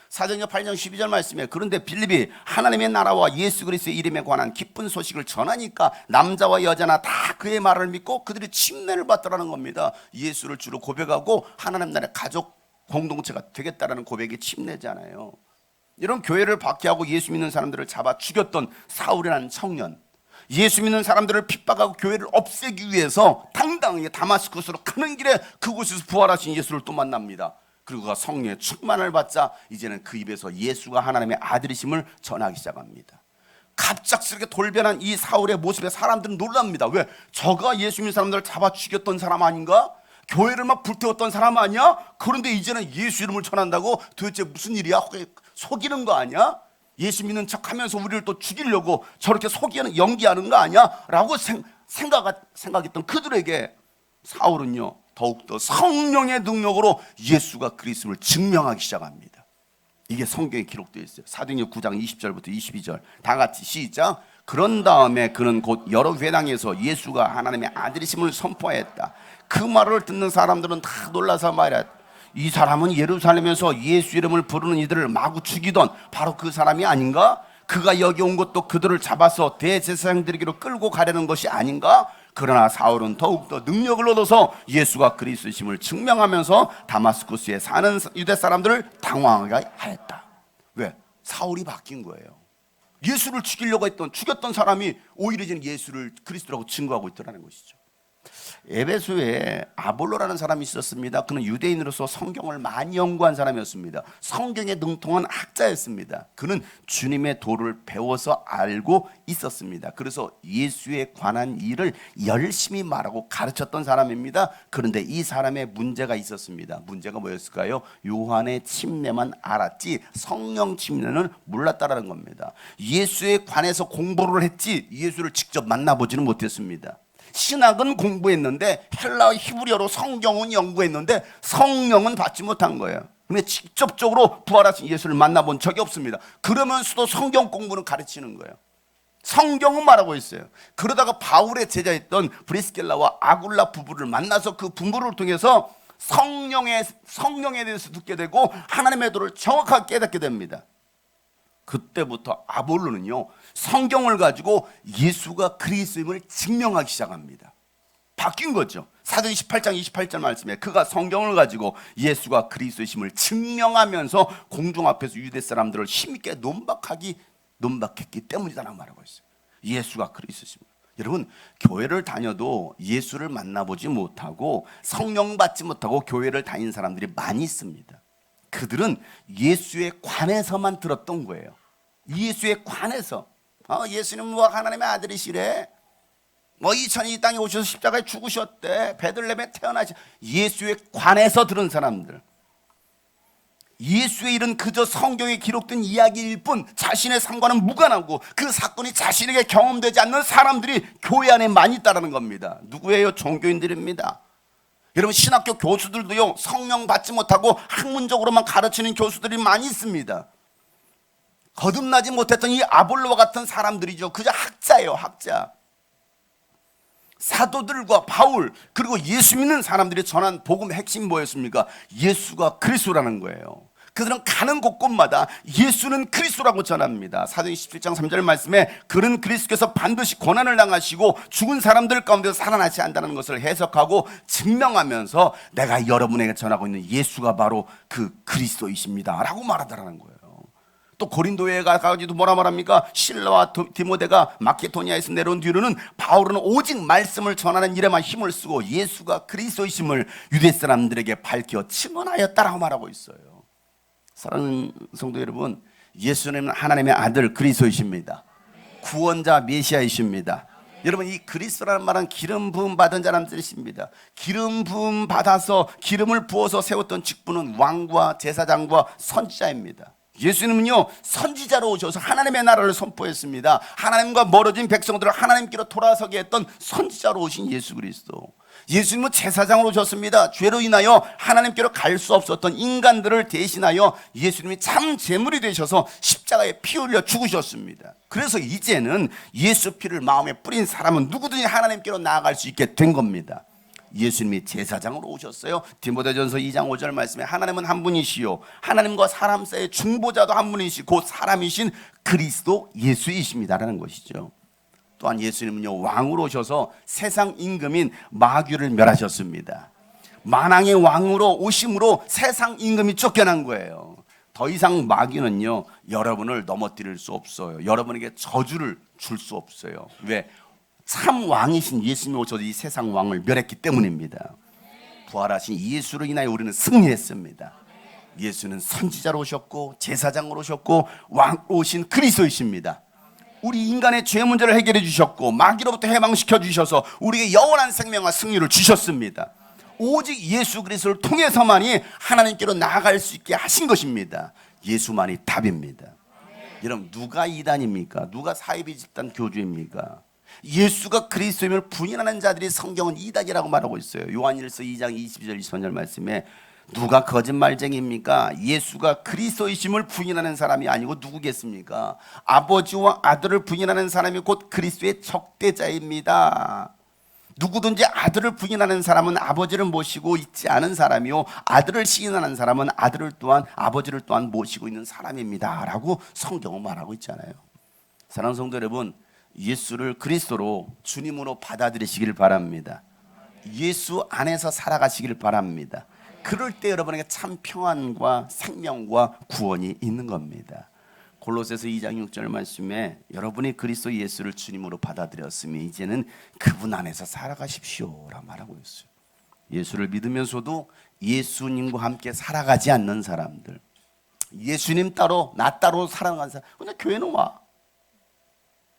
A: 사도행전 8장 12절 말씀에, 그런데 빌립이 하나님의 나라와 예수 그리스도의 이름에 관한 기쁜 소식을 전하니까 남자와 여자나 다 그의 말을 믿고 그들이 침례를 받더라는 겁니다. 예수를 주로 고백하고 하나님 나라의 가족 공동체가 되겠다라는 고백이 침례잖아요. 이런 교회를 박해하고 예수 믿는 사람들을 잡아 죽였던 사울이라는 청년, 예수 믿는 사람들을 핍박하고 교회를 없애기 위해서 당당하게 다마스쿠스로 가는 길에 그곳에서 부활하신 예수를 또 만납니다. 그리고 그가 성령의 충만을 받자 이제는 그 입에서 예수가 하나님의 아들이심을 전하기 시작합니다. 갑작스럽게 돌변한 이 사울의 모습에 사람들은 놀랍니다. 왜? 저가 예수 믿는 사람들을 잡아 죽였던 사람 아닌가? 교회를 막 불태웠던 사람 아니야? 그런데 이제는 예수 이름을 전한다고? 도대체 무슨 일이야? 속이는 거 아니야? 예수 믿는 척하면서 우리를 또 죽이려고 저렇게 속이는, 연기하는 거 아니야? 라고 생각했던 그들에게 사울은요, 더욱더 성령의 능력으로 예수가 그리스도를 증명하기 시작합니다. 이게 성경에 기록되어 있어요. 사도행전 9장 20절부터 22절 다 같이 시작. 그런 다음에 그는 곧 여러 회당에서 예수가 하나님의 아들이심을 선포했다. 그 말을 듣는 사람들은 다 놀라서 말했다. 이 사람은 예루살렘에서 예수 이름을 부르는 이들을 마구 죽이던 바로 그 사람이 아닌가? 그가 여기 온 것도 그들을 잡아서 대제사장 드리기로 끌고 가려는 것이 아닌가? 그러나 사울은 더욱더 능력을 얻어서 예수가 그리스도심을 증명하면서 다마스쿠스에 사는 유대 사람들을 당황하게 하였다. 왜? 사울이 바뀐 거예요. 예수를 죽였던 사람이 오히려 이제 예수를 그리스도라고 증거하고 있더라는 것이죠. 에베소에 아볼로라는 사람이 있었습니다. 그는 유대인으로서 성경을 많이 연구한 사람이었습니다. 성경에 능통한 학자였습니다. 그는 주님의 도를 배워서 알고 있었습니다. 그래서 예수에 관한 일을 열심히 말하고 가르쳤던 사람입니다. 그런데 이 사람의 문제가 있었습니다. 문제가 뭐였을까요? 요한의 침례만 알았지 성령 침례는 몰랐다라는 겁니다. 예수에 관해서 공부를 했지 예수를 직접 만나보지는 못했습니다. 신학은 공부했는데 헬라어 히브리어로 성경은 연구했는데 성령은 받지 못한 거예요. 근데 직접적으로 부활하신 예수를 만나본 적이 없습니다. 그러면서도 성경 공부는 가르치는 거예요. 성경은 말하고 있어요. 그러다가 바울의 제자였던 브리스길라와 아굴라 부부를 만나서 그 부부를 통해서 성령에 대해서 듣게 되고 하나님의 도를 정확하게 깨닫게 됩니다. 그때부터 아볼로는요, 성경을 가지고 예수가 그리스도임을 증명하기 시작합니다. 바뀐 거죠. 사도행 18장 28절 말씀에 그가 성경을 가지고 예수가 그리스도임을 증명하면서 공중 앞에서 유대 사람들을 힘있게 논박했기 때문이다라고 말하고 있어요. 예수가 그리스도임을. 여러분, 교회를 다녀도 예수를 만나보지 못하고 성령 받지 못하고 교회를 다닌 사람들이 많이 있습니다. 그들은 예수에 관해서만 들었던 거예요. 예수에 관해서. 예수님 뭐 하나님의 아들이시래. 뭐 이천이 이 땅에 오셔서 십자가에 죽으셨대. 베들레헴에 태어나시. 예수에 관해서 들은 사람들. 예수의 일은 그저 성경에 기록된 이야기일 뿐 자신의 삶과는 무관하고 그 사건이 자신에게 경험되지 않는 사람들이 교회 안에 많이 있다는 겁니다. 누구예요? 종교인들입니다. 여러분, 신학교 교수들도요, 성령 받지 못하고 학문적으로만 가르치는 교수들이 많이 있습니다. 거듭나지 못했던 이 아볼로와 같은 사람들이죠. 그저 학자예요, 학자. 사도들과 바울, 그리고 예수 믿는 사람들이 전한 복음의 핵심이 뭐였습니까? 예수가 그리스도라는 거예요. 그들은 가는 곳곳마다 예수는 그리스도라고 전합니다. 사도행 17장 3절 말씀에 그는 그리스도께서 반드시 고난을 당하시고 죽은 사람들 가운데서 살아나셔야 한다는 것을 해석하고 증명하면서 내가 여러분에게 전하고 있는 예수가 바로 그 그리스도이십니다 라고 말하더라는 거예요. 또 고린도에 가가지고 뭐라 말합니까? 실라와 디모데가 마케도니아에서 내려온 뒤로는 바울은 오직 말씀을 전하는 일에만 힘을 쓰고 예수가 그리스도이심을 유대 사람들에게 밝혀 증언하였다라고 말하고 있어요. 사랑하는 성도 여러분, 예수님은 하나님의 아들 그리스도이십니다. 구원자 메시아이십니다. 여러분, 이 그리스도라는 말은 기름 부음 받은 자라는 뜻입니다. 기름 부음 받아서 기름을 부어서 세웠던 직분은 왕과 제사장과 선지자입니다. 예수님은요, 선지자로 오셔서 하나님의 나라를 선포했습니다. 하나님과 멀어진 백성들을 하나님께로 돌아서게 했던 선지자로 오신 예수 그리스도. 예수님은 제사장으로 오셨습니다. 죄로 인하여 하나님께로 갈 수 없었던 인간들을 대신하여 예수님이 참 제물이 되셔서 십자가에 피 흘려 죽으셨습니다. 그래서 이제는 예수 피를 마음에 뿌린 사람은 누구든지 하나님께로 나아갈 수 있게 된 겁니다. 예수님이 제사장으로 오셨어요. 디모데전서 2장 5절 말씀에 하나님은 한 분이시요 하나님과 사람 사이의 중보자도 한 분이시고 곧 사람이신 그리스도 예수이십니다라는 것이죠. 또한 예수님은요, 왕으로 오셔서 세상 임금인 마귀를 멸하셨습니다. 만왕의 왕으로 오심으로 세상 임금이 쫓겨난 거예요. 더 이상 마귀는요, 여러분을 넘어뜨릴 수 없어요. 여러분에게 저주를 줄 수 없어요. 왜? 참 왕이신 예수님이 오셔서 이 세상 왕을 멸했기 때문입니다. 부활하신 예수로 인하여 우리는 승리했습니다. 예수는 선지자로 오셨고 제사장으로 오셨고 왕으로 오신 그리스도이십니다. 우리 인간의 죄 문제를 해결해 주셨고 마귀로부터 해방시켜 주셔서 우리에게 영원한 생명과 승리를 주셨습니다. 오직 예수 그리스도를 통해서만이 하나님께로 나아갈 수 있게 하신 것입니다. 예수만이 답입니다. 여러분, 누가 이단입니까? 누가 사이비 집단 교주입니까? 예수가 그리스도임을 부인하는 자들이 성경은 이단이라고 말하고 있어요. 요한일서 2장 22절 23절 말씀에 누가 거짓말쟁이입니까? 예수가 그리스도이심을 부인하는 사람이 아니고 누구겠습니까? 아버지와 아들을 부인하는 사람이 곧 그리스도의 적대자입니다. 누구든지 아들을 부인하는 사람은 아버지를 모시고 있지 않은 사람이요 아들을 시인하는 사람은 아버지를 또한 모시고 있는 사람입니다 라고 성경은 말하고 있잖아요. 사랑하는 성도 여러분, 예수를 그리스도로 주님으로 받아들이시길 바랍니다. 예수 안에서 살아가시길 바랍니다. 그럴 때 여러분에게 참 평안과 생명과 구원이 있는 겁니다. 골로새서 2장 6절 말씀에 여러분이 그리스도 예수를 주님으로 받아들였으면 이제는 그분 안에서 살아가십시오 라고 말하고 있어요. 예수를 믿으면서도 예수님과 함께 살아가지 않는 사람들, 예수님 따로 나 따로 살아가는 사람, 근데 교회는 와.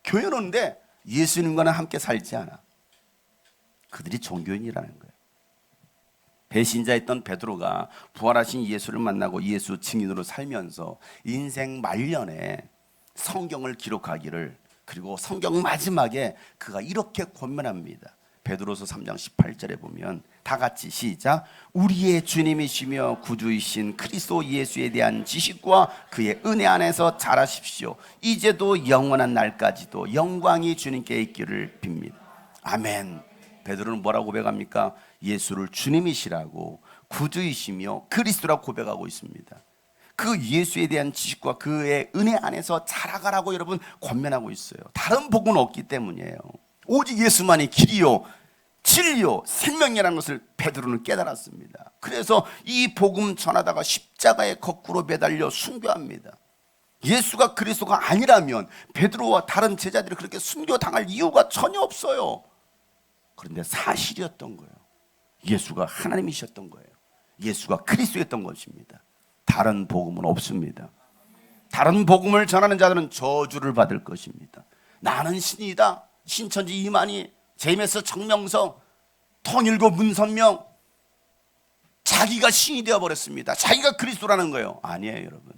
A: 교회는 오는데 예수님과는 함께 살지 않아. 그들이 종교인이라는 거예요. 배신자였던 베드로가 부활하신 예수를 만나고 예수 증인으로 살면서 인생 말년에 성경을 기록하기를, 그리고 성경 마지막에 그가 이렇게 권면합니다. 베드로서 3장 18절에 보면 다 같이 시작. 우리의 주님이시며 구주이신 그리스도 예수에 대한 지식과 그의 은혜 안에서 자라십시오. 이제도 영원한 날까지도 영광이 주님께 있기를 빕니다. 아멘. 베드로는 뭐라고 고백합니까? 예수를 주님이시라고 구주이시며 그리스도라고 고백하고 있습니다. 그 예수에 대한 지식과 그의 은혜 안에서 자라가라고 여러분 권면하고 있어요. 다른 복은 없기 때문이에요. 오직 예수만이 길이요 진리요 생명이라는 것을 베드로는 깨달았습니다. 그래서 이 복음 전하다가 십자가에 거꾸로 매달려 순교합니다. 예수가 그리스도가 아니라면 베드로와 다른 제자들이 그렇게 순교당할 이유가 전혀 없어요. 그런데 사실이었던 거예요. 예수가 하나님이셨던 거예요. 예수가 그리스도였던 것입니다. 다른 복음은 없습니다. 다른 복음을 전하는 자들은 저주를 받을 것입니다. 나는 신이다, 신천지 이만희, 제임스 정명서, 통일교 문선명, 자기가 신이 되어버렸습니다. 자기가 그리스도라는 거예요. 아니에요 여러분.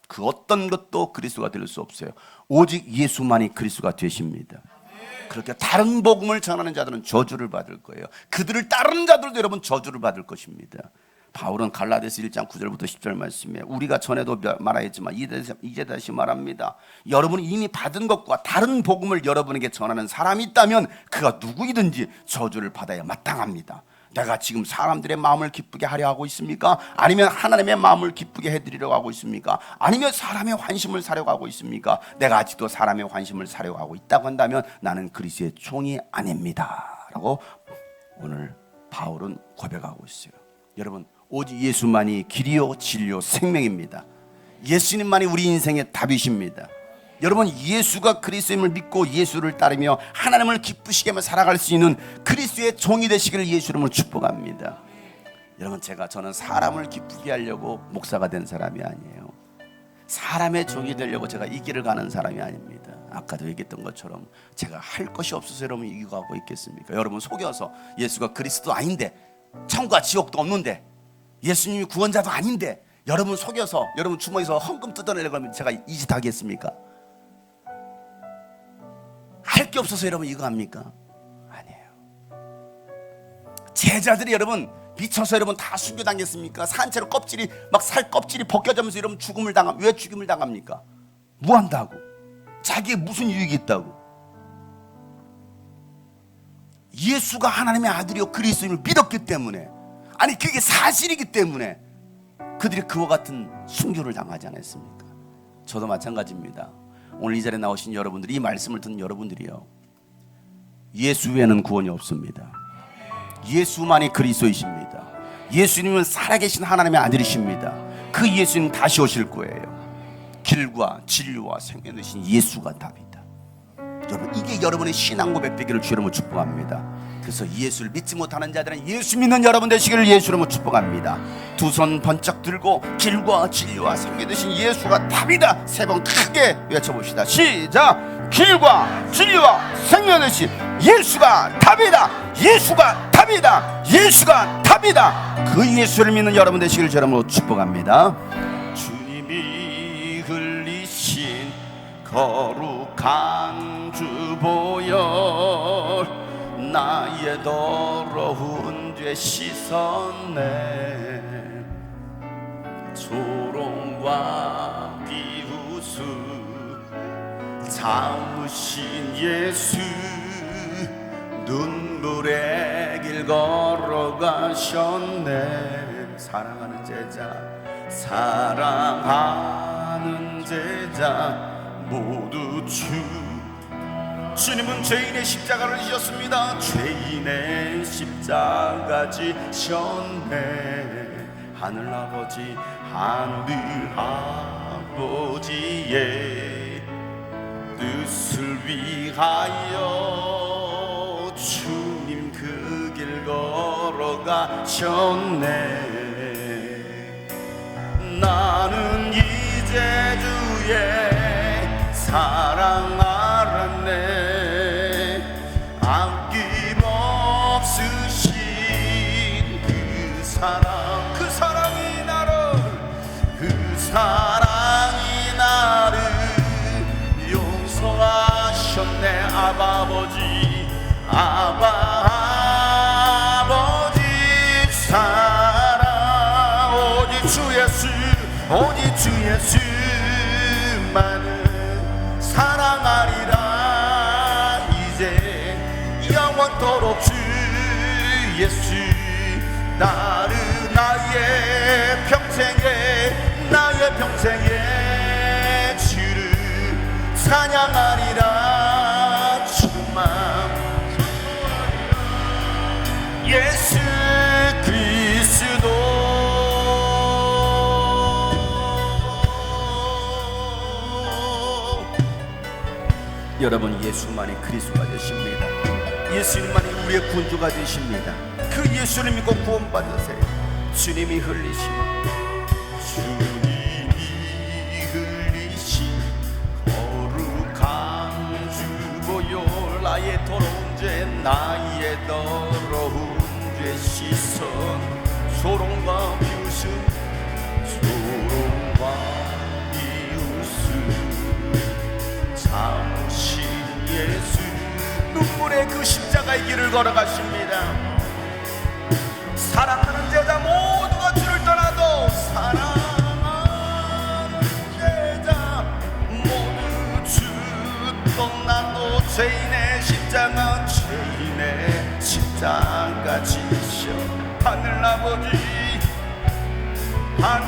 A: 그 어떤 것도 그리스도가 될 수 없어요. 오직 예수만이 그리스도가 되십니다. 그렇게 다른 복음을 전하는 자들은 저주를 받을 거예요. 그들을 따르는 자들도 여러분 저주를 받을 것입니다. 바울은 갈라디아서 1장 9절부터 10절 말씀에 우리가 전에도 말하였지만 이제 다시 말합니다. 여러분이 이미 받은 것과 다른 복음을 여러분에게 전하는 사람이 있다면 그가 누구이든지 저주를 받아야 마땅합니다. 내가 지금 사람들의 마음을 기쁘게 하려 하고 있습니까? 아니면 하나님의 마음을 기쁘게 해드리려고 하고 있습니까? 아니면 사람의 환심을 사려고 하고 있습니까? 내가 아직도 사람의 환심을 사려고 하고 있다고 한다면 나는 그리스도의 종이 아닙니다 라고 오늘 바울은 고백하고 있어요. 여러분, 오직 예수만이 길이요 진리요 생명입니다. 예수님만이 우리 인생의 답이십니다. 여러분, 예수가 그리스도임을 믿고 예수를 따르며 하나님을 기쁘시게 하며 살아갈 수 있는 그리스도의 종이 되시기를 예수 이름으로 축복합니다. 여러분, 저는 사람을 기쁘게 하려고 목사가 된 사람이 아니에요. 사람의 종이 되려고 제가 이 길을 가는 사람이 아닙니다. 아까도 얘기했던 것처럼 제가 할 것이 없어서 여러분 이거 하고 있겠습니까? 여러분 속여서 예수가 그리스도 아닌데, 천국과 지옥도 없는데, 예수님이 구원자도 아닌데 여러분 속여서 여러분 주머니에서 헌금 뜯어내려고 하면 제가 이 짓 하겠습니까? 할 게 없어서 여러분 이거 합니까? 아니에요. 제자들이 여러분 미쳐서 여러분 다 순교당했습니까? 산채로 껍질이 막 살 껍질이 벗겨지면서 여러분 죽음을 당합니다. 왜 죽음을 당합니까? 뭐 한다고? 자기의 무슨 유익이 있다고? 예수가 하나님의 아들이요 그리스도임을 믿었기 때문에, 아니 그게 사실이기 때문에 그들이 그와 같은 순교를 당하지 않았습니까? 저도 마찬가지입니다. 오늘 이 자리에 나오신 여러분들이, 이 말씀을 듣는 여러분들이요, 예수 외에는 구원이 없습니다. 예수만이 그리스도이십니다. 예수님은 살아계신 하나님의 아들이십니다. 그 예수님 다시 오실 거예요. 길과 진리와 생명 되신 예수가 답이다. 여러분, 이게 여러분의 신앙 고백 되기를 주 이름으로 축복합니다. 그래서 예수를 믿지 못하는 자들은 예수 믿는 여러분 되시기를 예수 이름으로 축복합니다. 두 손 번쩍 들고 길과 진리와 생명 되신 예수가 답이다, 세 번 크게 외쳐봅시다. 시작! 길과 진리와 생명 되신 예수가 답이다, 예수가 답이다, 예수가 답이다. 그 예수를 믿는 여러분 되시기를 주 이름으로 축복합니다. 주님이 흘리신 거룩한 주보혈 나의 더러운 죄 씻었네. 조롱과 비웃음 참으신 예수 눈물의 길 걸어가셨네. 사랑하는 제자, 사랑하는 제자 모두 주님은 죄인의 십자가를 지셨습니다. 죄인의 십자가 지셨네. 하늘아버지, 하늘아버지의 뜻을 위하여 주님 그 길 걸어가셨네. 나는 이제 주의 사랑 알았네. 아낌없으신 그 사랑, 그 사랑이 나를 용서하셨네. 아버지, 아버지 사랑, 오직 주 예수, 오직 주 예수만은 사랑하리라. 이제 영원토록 주 예수 나를 나의 평생에 주를 찬양하리라. 주만 예수 그리스도. 여러분, 예수만이 그리스도가 되십니다. 예수님만이 우리의 구주가 되십니다. 그 예수를 믿고 구원받으세요. 주님이 흘리신 주님이 흘리신 거룩한 주보혈 나의 더러운 죄 나의 더러운 죄 씻어 소롱과 비웃음 소롱과 비웃음 참으신 예수 눈물의 그 십자가의 길을 걸어가십니다. 사랑하는 제자 모두가 주를 떠나도 사랑하는 제자 모두 주 떠나도 죄인의 십자가 죄인의 십자가 지셔 하늘 아버지 하늘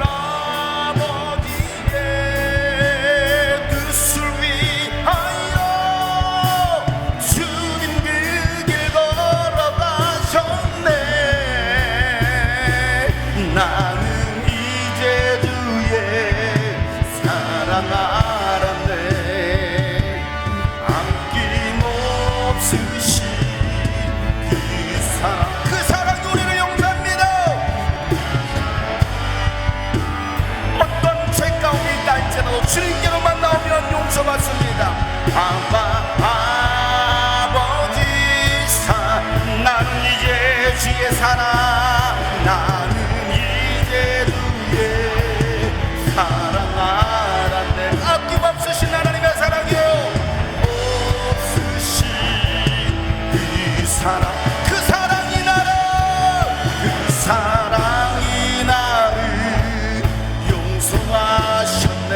A: 아버지의 뜻을 위하여 주님 그 길 걸어가셨네. 나는 이제 주의 사랑 알았네. 아낌없으신 그 사랑 그 사랑이 우리를 용서합니다. 어떤 죄 가운데 있다 할지라도 주님께로만 나오면 용서받습니다. 아버지 나는 이제 주의 사랑 나는 이제 주의 사랑 알았네. 아낌없으신 하나님의 사랑이요 없으신 그 사랑 그 사랑이 나를 그 사랑이 나를 용서하셨네.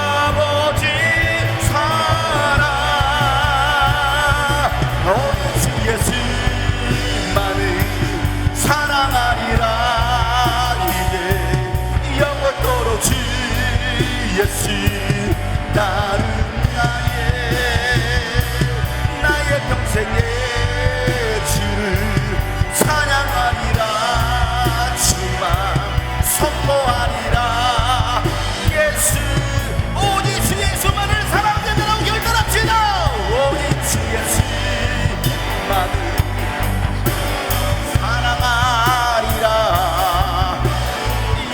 A: 아버지 사랑 주 예수만을 사랑하리라. 이제 영원토록 주 예수 나는 나의 평생에 주를 찬양하리라. 주만 선포하리라. 예수 오직 주 예수만을 사랑하겠다라고 결단합시다. 오직 주 예수만을 사랑하리라.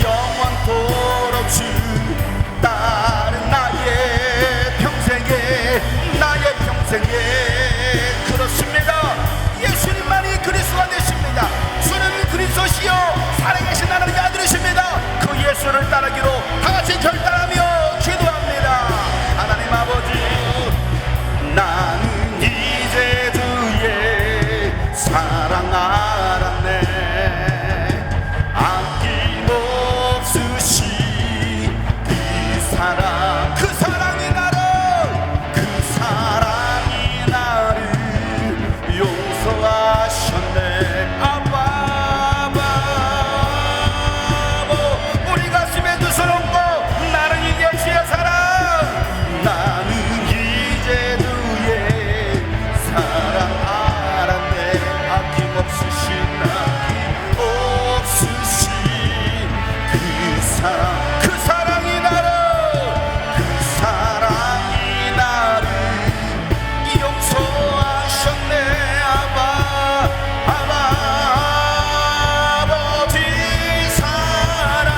A: 영원토록 주 나는 나의 평생에 그렇습니다. 예수님만이 그리스도가 되십니다. 주는 그리스도시요 살아계신 하나님의 아들이십니다. 그 예수를 따르기로 다같이 결단하며 기도합니다. 하나님 아버지 나는 이제 주의 사랑 알았네. 아낌없으신 그 사랑 그 사랑이 나를 용서하셨네. 아빠 우리 가슴에 두 손 얹고 나는 이제 주의 사랑 나는 이제 주의 사랑 알았네. 아낌없으신 그 사랑 그 사랑이 나를 용서하셨네. 아버지 사랑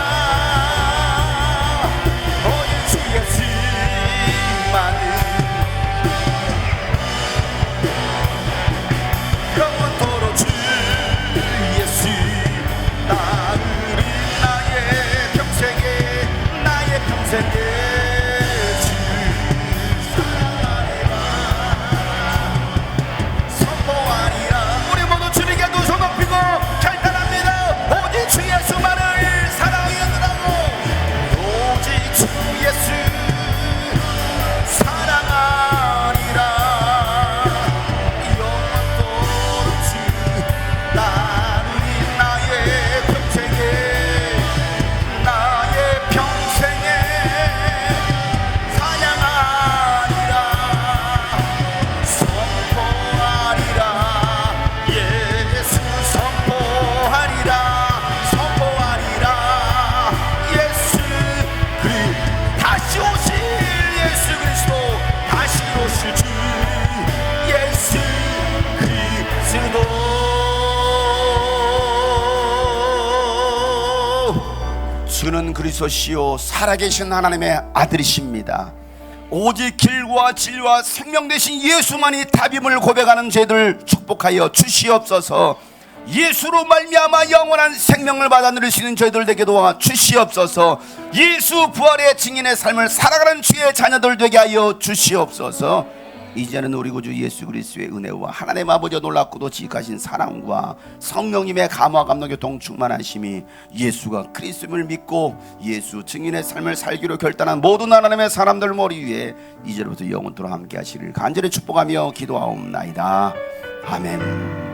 A: 오직 주 예수만을 영원토록 주 예수 나를 나의 평생에 우리 모두 주님께 두 손 높이고 결단합니다. 오직 주 예수만을 사랑하겠다고. 오직 주 예수 사랑하리라. 영원토록 주 나는 나의 평생에 주는 그리스도시요 살아계신 하나님의 아들이십니다. 오직 길과 진리와 생명 되신 예수만이 답임을 고백하는 저희들 축복하여 주시옵소서. 예수로 말미암아 영원한 생명을 받아 누릴 수 있는 저희들 되게 도와 주시옵소서. 예수 부활의 증인의 삶을 살아가는 주의 자녀들 되게 하여 주시옵소서. 이제는 우리 구주 예수 그리스도의 은혜와 하나님 아버지의 놀랍고도 지극하신 사랑과 성령님의 감화 감동 교통 충만하심이 예수가 그리스도를 믿고 예수 증인의 삶을 살기로 결단한 모든 하나님의 사람들 머리 위에 이제부터 영원토록 함께 하시를 간절히 축복하며 기도하옵나이다. 아멘.